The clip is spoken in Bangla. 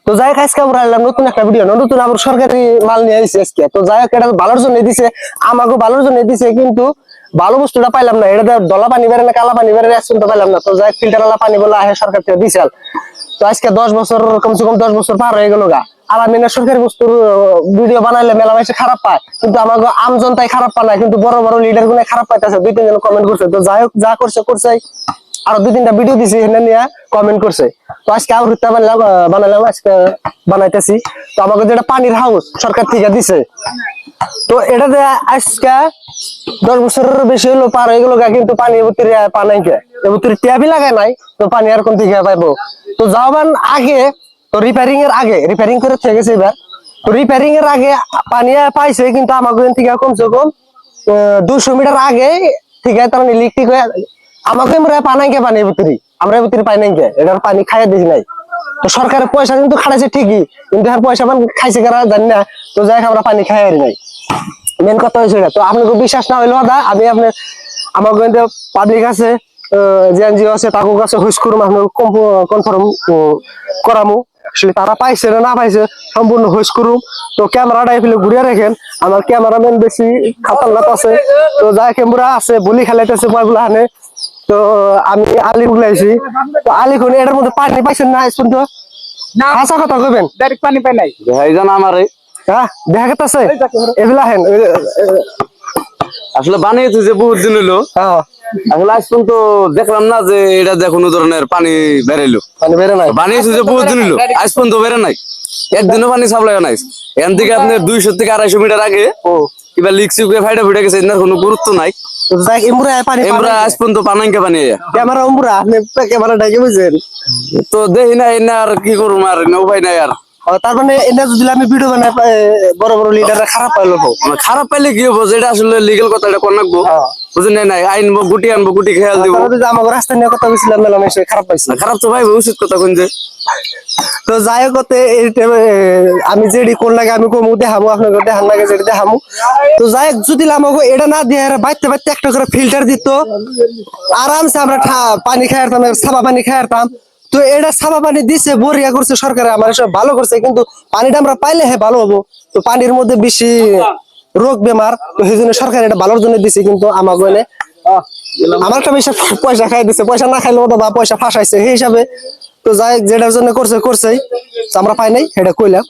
তো যাই হোক আজকে আমরা এলাম নতুন একটা ভিডিও, নতুন আবার সরকারি মাল নিয়ে আসছে আজকে। তো যাই হোক এটা ভালোর জন্য দিছে, আমাকে ভালোর জন্য দিছে, কিন্তু ভালো বস্তুটা পাইলাম না। এটা দলা পানি বেড়ে না কালা পানি বেড়ে শুনতে পাইলাম না। তো যাই হোক ফিল্টার ওয়ালা পানি বলে আহে সরকার থেকে বিশাল। তো আজকে 10 বছর কমসে কম 10 বছর পার হয়ে গেল গা। আর আমি না সরকারি বস্তুর ভিডিও বানাইলে মেলা মাইসে খারাপ পায়, কিন্তু আমার আম জনতাই খারাপ পায় না, কিন্তু বড় বড় লিডার গুলো খারাপ পাইতেছে। 2-3 জন কমেন্ট করছে। তো যাই হোক যা করছে করছে, আরো 2-3টা ভিডিও দিছি এখানে নিয়ে কমেন্ট করছে। তো আজকে আবার বানালাম আজকে বানাইতেছি। তো আমাকে যেটা পানির হাউস সরকার থেকে দিছে, তো এটাতে আজকে 10 বছরের বেশি হলো পার হয়ে গেল গা, কিন্তু পানির ভিতরে পানাই কে ভিতরে ট্যাপই লাগায় নাই। তো পানি আর কোন থেকে পাইবো? তো যাওয়ার আগে, তো রিপেয়ারিং এর আগে রিপেয়ারিং করে থেকে গেছে এবার। তো রিপেয়ারিং এর আগে পানি পাইছে, কিন্তু আমাকে থেকে কমসে কম 200 মিটার আগে থেকে তার মানে লিক ঠিক হয়ে আমাকে আমরা পানাই কে পানির ভিতরে, আমরা ভিতরে পাই নাই কে, এটার পানি খাইয়া দিই নাই। তো সরকারের পয়সা কিন্তু খাটাইছে ঠিকই, কিন্তু আর পয়সা খাইছে কারা জানি না। তো যাই আমরা পানি খাই আর নাই, মেন কথা হয়েছে এটা। তো আপনাকে বিশ্বাস না হইলো দা আমি আপনার আমার পাবলিক আছে, যে এনজিও আছে তাকে কাছে হুইস করুম, আপনার কনফার্ম করামু আসলে তারা পাইছে না পাইছে সম্পূর্ণ হুইস করুম। তো ক্যামেরাটা এফেলে ঘুরিয়ে রাখেন, আমার ক্যামেরাম্যান বেশি খাতারনাক আছে। তো যাই ক্যামেরা আছে বলি খেলাইতেছে কয়গুলো হানে। তো আমি আলি উগলাইছি। তো আলি কোন এটার মধ্যে পানি পাইছেন না শুনতো হাসা কথা কইবেন? ডাইরেক্ট পানি পাই নাই ভাইজান আমারে হ্যাঁ দেখা গেছে এগুলা হেন আসলে বানিয়েছে যে বহুত দিন হইলো। হ্যাঁ আসলে আজ পর্যন্ত দেখলাম না যে এটা যে কোনো ধরনের পানি বেরাইলো। পানি বেরে নাই, বানিয়েছে যে বহুত দিন হইলো, আজ পর্যন্ত বেরে নাই, একদিনও পানি সাপ্লাই নাই। এখান থেকে আপনি 200 থেকে 250 মিটার আগে কিবা লিক সিক ফাইটা ফুটে গেছে, এর কোনো গুরুত্ব নাই। আমরা আজ পর্যন্ত পানাঙ্কে পানি ক্যামেরা উমরা আপনি ক্যামেরা ডাকে বুঝছেন। তো দেখি না এনে আর কি করবো, আর উপায় নাই আর। তার মানে এটা যদি আমি ভিডিও বানাই বড় বড় লিডাররা খারাপ পাইলো, খারাপ পাইলে কি হবো? যেটা আসলে লিগেল কথা এটা কোন রাখবো, বুঝলেন? নাই আইনবো, গুটি আনবো, গুটি খেয়াল দিব। আমাকে রাস্তা নিয়ে কথা বলছিলাম মেলা মেশে খারাপ পাইছি, খারাপ তো ভাই উচিত কথা কোন যে। তো যাই হোক আমি যেটি কোন লাগে আমি কমু দেখামু, আপনাকে দেখান লাগে যেটি দেখামু। তো যাই হোক যদি আমাকে এটা না দিয়ে বাইতে বাইতে একটা করে ফিল্টার দিত, আরামসে আমরা পানি খাইতাম, সাবা পানি খাইতাম। তো এটা সাবা পানি দিছে, বরিয়া করছে সরকার, আমার সব ভালো করছে, কিন্তু পানিটা আমরা পাইলে হ্যাঁ ভালো হবো। তো পানির মধ্যে বেশি রোগ বেমার, তো সেই জন্য সরকার এটা ভালোর জন্য দিছে, কিন্তু আমাকে আমার একটা বেশি পয়সা খাই দিছে, পয়সা না খাইলে বা পয়সা ফাঁসাইছে সেই হিসাবে। তো যাই যেটার জন্য করছে করছেই, আমরা পাই নাই, এটা কইলাম।